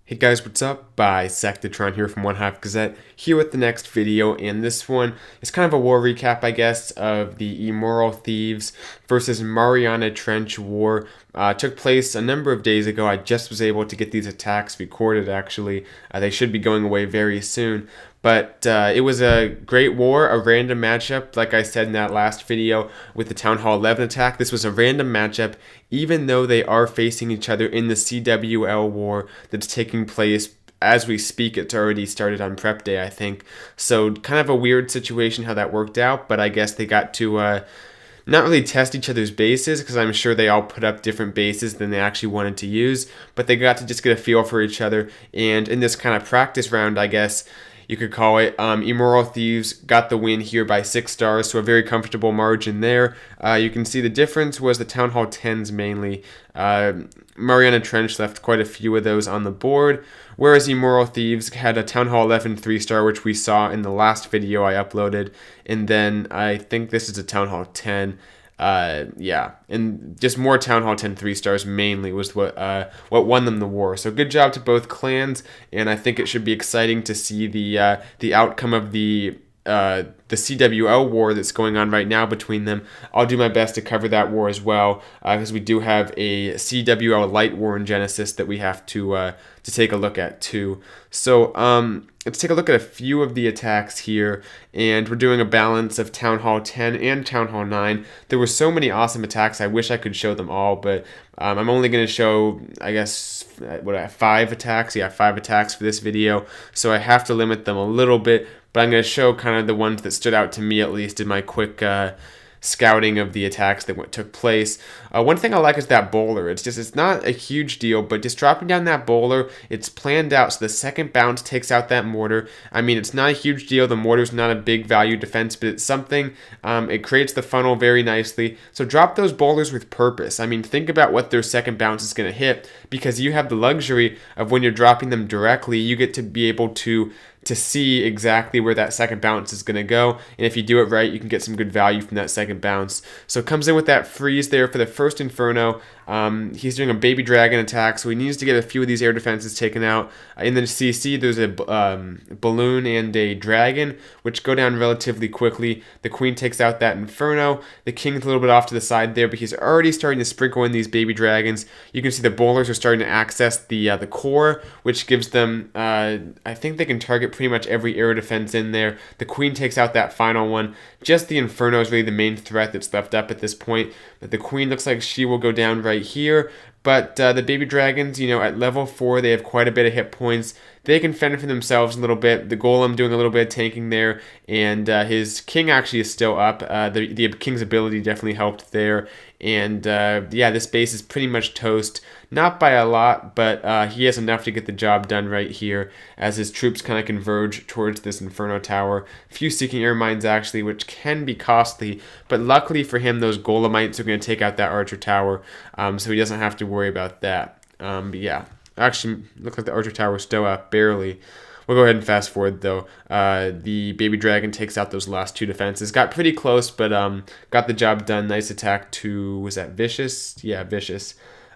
Hey guys, what's up? Bisectatron here from One Hive Gazette, here with the next video, and this one is kind of a war recap, I guess, of the Immoral Thieves versus Mariana Trench war. Took place a number of days ago. I just was able to get these attacks recorded, actually. They should be going away very soon. But it was a great war, a random matchup, like I said in that last video with the Town Hall 11 attack. This was a random matchup, even though they are facing each other in the CWL war that's taking place as we speak. It's already started on prep day, I think. So kind of a weird situation how that worked out, but I guess they got to not really test each other's bases, because I'm sure they all put up different bases than they actually wanted to use, but they got to just get a feel for each other. And in this kind of practice round, I guess you could call it, Immoral Thieves got the win here by 6 stars, so a very comfortable margin there. You can see the difference was the Town Hall 10s mainly. Mariana Trench left quite a few of those on the board, whereas Immoral Thieves had a Town Hall 11 3-star, which we saw in the last video I uploaded, and then I think this is a Town Hall 10. Yeah, and just more Town Hall 10 3-stars mainly was what won them the war. So good job to both clans, and I think it should be exciting to see the outcome of the CWL war that's going on right now between them. I'll do my best to cover that war as well, because we do have a CWL light war in Genesis that we have to take a look at too. So let's take a look at a few of the attacks here, and we're doing a balance of Town Hall 10 and Town Hall 9. There were so many awesome attacks, I wish I could show them all, but I'm only going to show, I guess, 5 attacks? Yeah, 5 attacks for this video, so I have to limit them a little bit, but I'm going to show kind of the ones that stood out to me, at least in my quick scouting of the attacks that took place. One thing I like is that bowler. It's not a huge deal, but just dropping down that bowler, it's planned out, so the second bounce takes out that mortar. I mean, it's not a huge deal. The mortar's not a big value defense, but it's something. It creates the funnel very nicely. So drop those bowlers with purpose. I mean, think about what their second bounce is going to hit, because you have the luxury of, when you're dropping them directly, you get to be able to see exactly where that second bounce is going to go, and if you do it right, you can get some good value from that second bounce. So it comes in with that freeze there for the first Inferno. He's doing a baby dragon attack, so he needs to get a few of these air defenses taken out. In the CC, there's a balloon and a dragon, which go down relatively quickly. The queen takes out that Inferno. The king's a little bit off to the side there, but he's already starting to sprinkle in these baby dragons. You can see the bowlers are starting to access the core, which gives them, I think they can target pretty much every air defense in there. The queen takes out that final one. Just the Inferno is really the main threat that's left up at this point. But the queen looks like she will go down right here. But the baby dragons, at level 4, they have quite a bit of hit points. They can fend for themselves a little bit. The golem doing a little bit of tanking there, and his king actually is still up. The king's ability definitely helped there. And yeah, this base is pretty much toast. Not by a lot, but he has enough to get the job done right here as his troops kind of converge towards this Inferno Tower. A few Seeking Air Mines actually, which can be costly, but luckily for him, those Golemites are going to take out that Archer Tower, so he doesn't have to worry about that. But yeah, actually, looks like the Archer Tower is still up, barely. We'll go ahead and fast forward though. The Baby Dragon takes out those last 2 defenses. Got pretty close, but got the job done. Nice attack to, was that Vicious? Yeah, Vicious.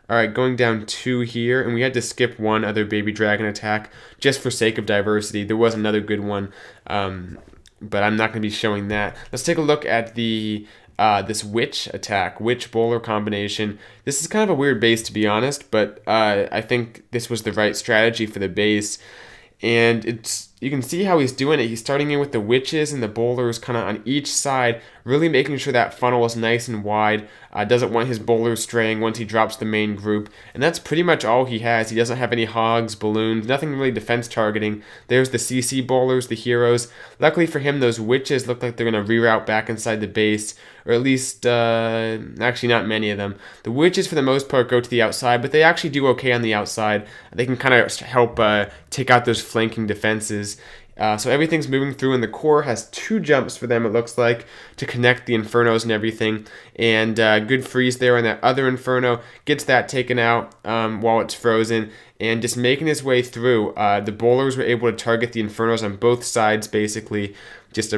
Alright, going down 2 here, and we had to skip one other Baby Dragon attack just for sake of diversity. There was another good one, but I'm not going to be showing that. Let's take a look at the this Witch attack, Witch Bowler combination. This is kind of a weird base, to be honest, but I think this was the right strategy for the base. And you can see how he's doing it. He's starting in with the witches and the bowlers kind of on each side, really making sure that funnel is nice and wide. Doesn't want his bowlers straying once he drops the main group. And that's pretty much all he has. He doesn't have any hogs, balloons, nothing really defense targeting. There's the CC bowlers, the heroes. Luckily for him, those witches look like they're going to reroute back inside the base, or at least, actually not many of them. The witches for the most part go to the outside, but they actually do okay on the outside. They can kind of help take out those flanking defenses. So everything's moving through, and the core has 2 jumps for them, it looks like, to connect the Infernos and everything. And good freeze there on that other Inferno. Gets that taken out while it's frozen, and just making his way through. The bowlers were able to target the Infernos on both sides, basically. Just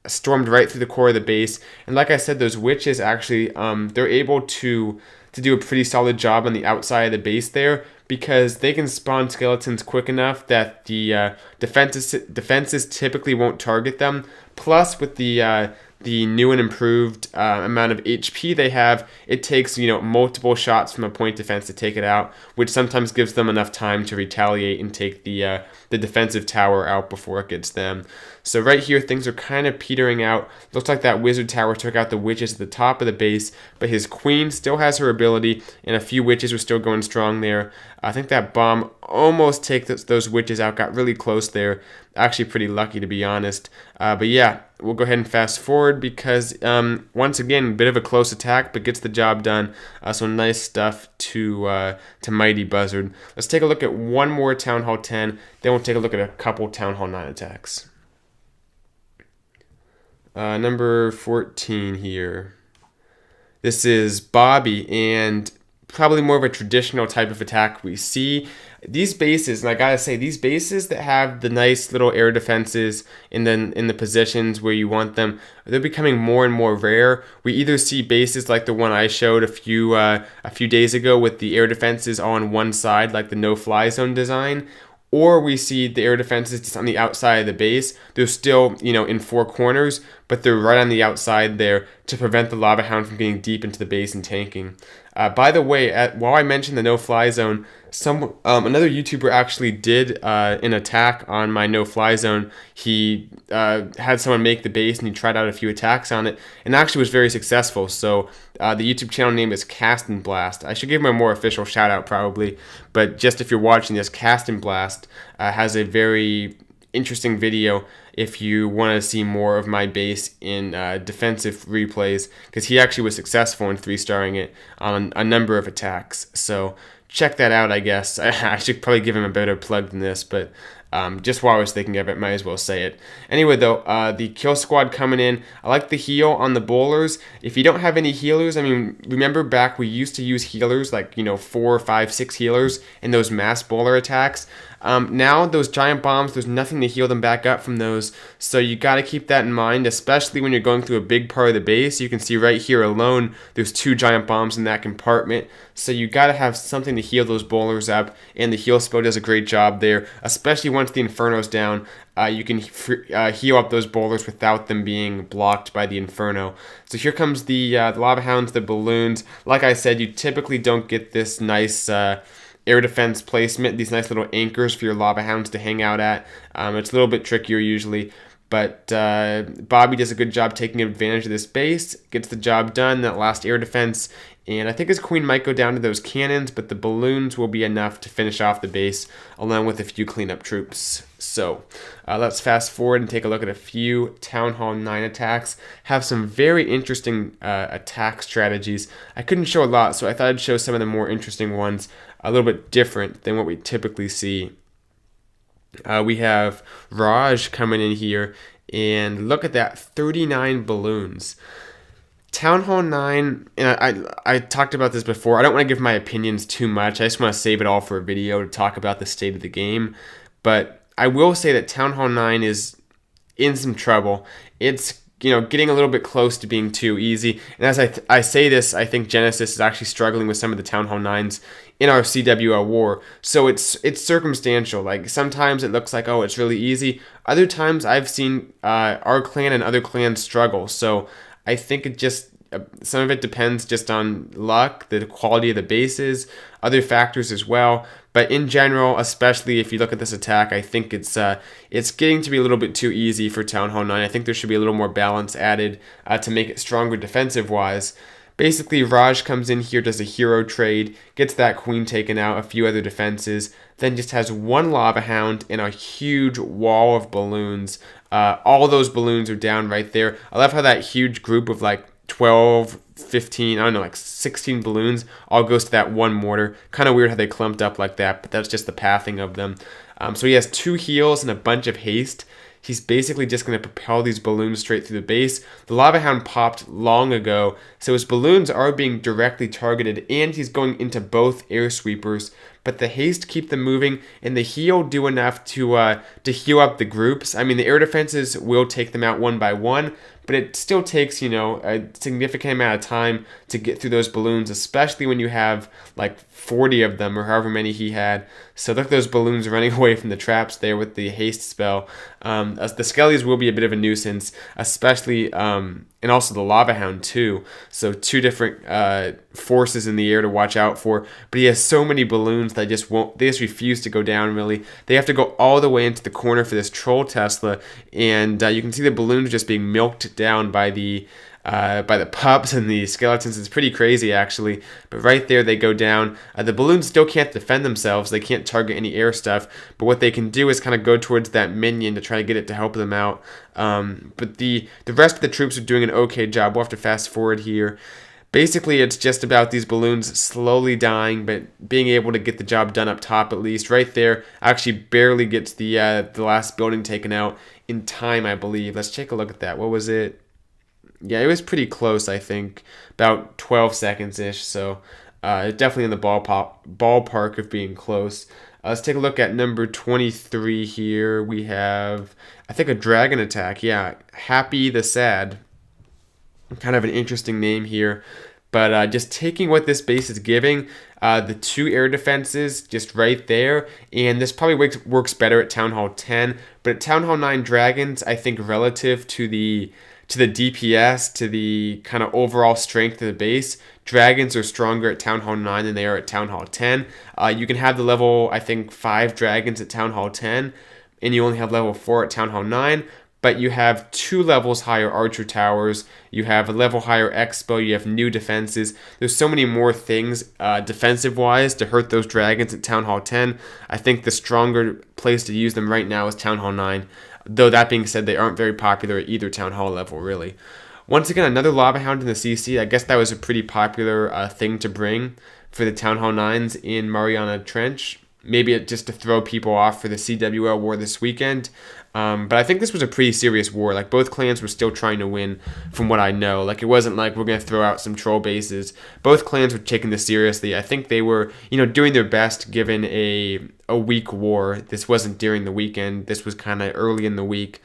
stormed right through the core of the base. And like I said, those witches actually, they're able to do a pretty solid job on the outside of the base there, because they can spawn skeletons quick enough that the defenses typically won't target them. Plus, with the new and improved amount of HP they have, it takes multiple shots from a point defense to take it out, which sometimes gives them enough time to retaliate and take the defensive tower out before it gets them. So right here, things are kind of petering out. Looks like that wizard tower took out the witches at the top of the base, but his queen still has her ability, and a few witches are still going strong there. I think that bomb almost takes those witches out, got really close there. Actually pretty lucky, to be honest. But yeah, we'll go ahead and fast forward because once again, a bit of a close attack, but gets the job done. So nice stuff to Mighty Buzzard. Let's take a look at one more Town Hall 10, then we'll take a look at a couple Town Hall 9 attacks. Number 14 here. This is Bobby, and probably more of a traditional type of attack we see. These bases, and I gotta say, these bases that have the nice little air defenses in the positions where you want them, they're becoming more and more rare. We either see bases like the one I showed a few days ago with the air defenses all on one side, like the no-fly zone design, or we see the air defenses just on the outside of the base. They're still, in four corners, but they're right on the outside there to prevent the Lava Hound from getting deep into the base and tanking. By the way, while I mentioned the no-fly zone, another YouTuber actually did an attack on my no-fly zone. He had someone make the base, and he tried out a few attacks on it, and actually was very successful. So the YouTube channel name is Cast and Blast. I should give him a more official shout out probably, but just if you're watching this, Cast and Blast has a very interesting video if you want to see more of my base in defensive replays, because he actually was successful in 3-starring it on a number of attacks. So check that out, I guess. I should probably give him a better plug than this, but just while I was thinking of it, might as well say it. Anyway, though, the kill squad coming in. I like the heal on the bowlers. If you don't have any healers, I mean, remember back we used to use healers, like, 4, 5, 6 healers in those mass bowler attacks. Now, those giant bombs, there's nothing to heal them back up from those, so you got to keep that in mind, especially when you're going through a big part of the base. You can see right here alone, there's 2 giant bombs in that compartment, so you got to have something to heal those bowlers up, and the heal spell does a great job there, especially once the Inferno's down. You can heal up those bowlers without them being blocked by the Inferno. So here comes the Lava Hounds, the balloons. Like I said, you typically don't get this nice air defense placement, these nice little anchors for your Lava Hounds to hang out at. It's a little bit trickier usually, but Bobby does a good job taking advantage of this base, gets the job done, that last air defense, and I think his queen might go down to those cannons, but the balloons will be enough to finish off the base, along with a few cleanup troops. So let's fast forward and take a look at a few Town Hall 9 attacks. Have some very interesting attack strategies. I couldn't show a lot, so I thought I'd show some of the more interesting ones, a little bit different than what we typically see. We have Raj coming in here, and look at that, 39 balloons. Town Hall 9, and I talked about this before, I don't want to give my opinions too much, I just want to save it all for a video to talk about the state of the game, but I will say that Town Hall 9 is in some trouble. It's getting a little bit close to being too easy, and as I say this, I think Genesis is actually struggling with some of the Town Hall 9s in our CWL war, so it's circumstantial. Like, sometimes it looks like, oh, it's really easy, other times I've seen our clan and other clans struggle, so I think it just, some of it depends just on luck, the quality of the bases, other factors as well. But in general, especially if you look at this attack, I think it's getting to be a little bit too easy for Town Hall 9. I think there should be a little more balance added to make it stronger defensive-wise. Basically, Raj comes in here, does a hero trade, gets that queen taken out, a few other defenses, then just has one Lava Hound and a huge wall of balloons. All those balloons are down right there. I love how that huge group of like 12, 15, I don't know, like 16 balloons all goes to that one mortar. Kind of weird how they clumped up like that, but that's just the pathing of them. So he has 2 heals and a bunch of haste. He's basically just going to propel these balloons straight through the base. The Lava Hound popped long ago, so his balloons are being directly targeted, and he's going into both air sweepers. but the haste keep them moving, and the heal do enough to heal up the groups. I mean, the air defenses will take them out one by one, but it still takes, you know, a significant amount of time to get through those balloons, especially when you have like 40 of them or however many he had. So look at those balloons running away from the traps there with the haste spell. The skellies will be a bit of a nuisance, especially and also the lava hound too. So two different forces in the air to watch out for. But he has so many balloons that they just refuse to go down really. They have to go all the way into the corner for this troll Tesla, and you can see the balloons just being milked down by the pups and the skeletons. It's pretty crazy actually, but right there they go down. The balloons still can't defend themselves, they can't target any air stuff, but what they can do is kind of go towards that minion to try to get it to help them out. But the rest of the troops are doing an okay job. We'll have to fast forward here. Basically, it's just about these balloons slowly dying, but being able to get the job done up top at least. Right there, actually barely gets the last building taken out in time, I believe. Let's take a look at that. What was it? Yeah, it was pretty close, I think. About 12 seconds-ish, so definitely in the ballpark of being close. Let's take a look at number 23 here. We have, I think, a dragon attack. Yeah, Happy the Sad. Kind of an interesting name here. But just taking what this base is giving, the two air defenses just right there, and this probably works better at Town Hall 10, but at Town Hall 9 Dragons, I think relative to the DPS, to the kind of overall strength of the base, Dragons are stronger at Town Hall 9 than they are at Town Hall 10. You can have the level, I think, 5 Dragons at Town Hall 10, and you only have level 4 at Town Hall 9, but you have 2 levels higher Archer Towers, you have a level higher Expo, you have new defenses. There's so many more things defensive-wise to hurt those Dragons at Town Hall 10. I think the stronger place to use them right now is Town Hall 9. Though that being said, they aren't very popular at either Town Hall level, really. Once again, another Lava Hound in the CC. I guess that was a pretty popular thing to bring for the Town Hall 9s in Mariana Trench. Maybe just to throw people off for the CWL war this weekend. But I think this was a pretty serious war. Like, both clans were still trying to win, from what I know. Like, it wasn't like we're going to throw out some troll bases. Both clans were taking this seriously. I think they were, you know, doing their best given a week war. This wasn't during the weekend. This was kind of early in the week.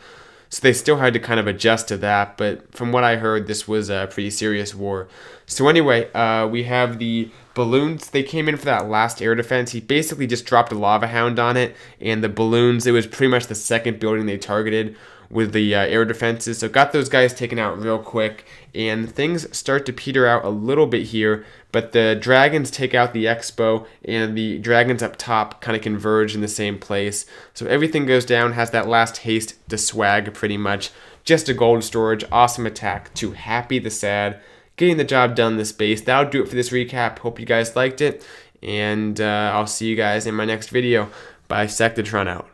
So they still had to kind of adjust to that. But from what I heard, this was a pretty serious war. So anyway, we have the balloons. They came in for that last air defense. He basically just dropped a lava hound on it, and the balloons, it was pretty much the second building they targeted with the air defenses. So got those guys taken out real quick, and things start to peter out a little bit here, but the dragons take out the Expo, and the dragons up top kind of converge in the same place. So everything goes down, has that last haste to swag pretty much. Just a gold storage, awesome attack to Happy the Sad. Getting the job done this base. That'll do it for this recap. Hope you guys liked it, and I'll see you guys in my next video. Bye, Sectatron out.